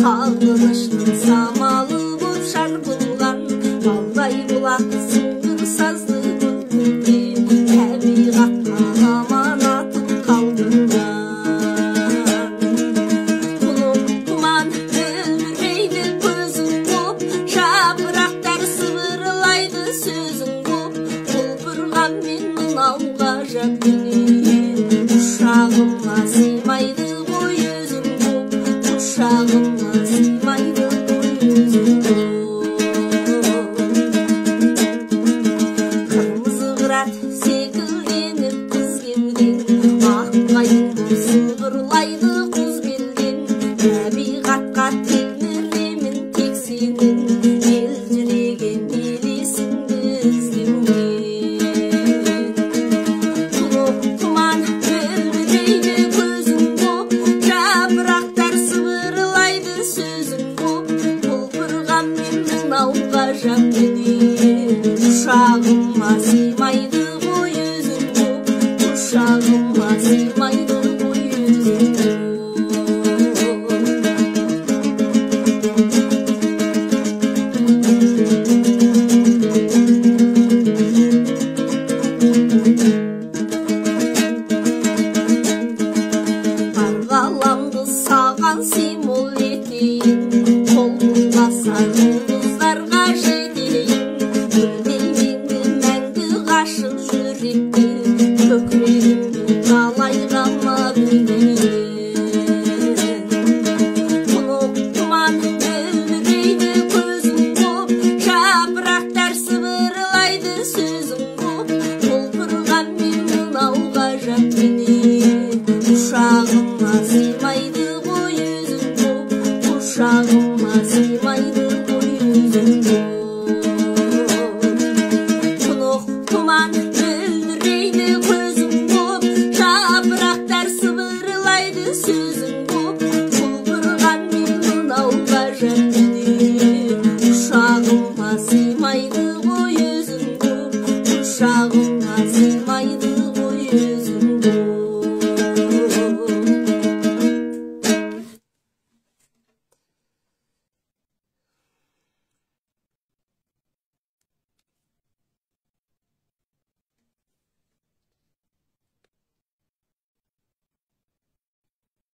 Sağılışın samalı boп шарпылған балдай бұлақ сыңғыр сазды күлкіде табиғатқа аманатын қалдырған. Құлып тұман мөлдірейді көзің боп, жапырақтар сыбырлайды сөзің боп, құлпырған мен мынау ғажап дүние. Құшағыма сыймайды ғой өзің боп, құшағыма сыймайды ғой өзің боп. Қырмызы қырат секілденіп қыз келген, ақ қайың боп сыбырлайды құз белден. Табиғатқа телміремін тек сенің, елжіреген елесіңді іздеумен. Құлып тұман мөлдірейді көзің боп, жапырақтар сыбырлайды сөзің боп, құлпырған мен мынау ғажап дүние. Құшағыма сыймайды ғой өзің боп, құшағыма сыймайды ғой өзің боп. Бар ғаламды саған символ етейін, қолымда жұлдыздарға жетейін. Гүлдеймеңді мәңгі ғашық жүректі, көкірегімді қалайға білмейін. Құлып тұман мөлдірейді көзің боп, жапырақтар сыбырлайды сөзің боп, құлпырған мен мынау ғажап дүние. Құшағыма сыймайды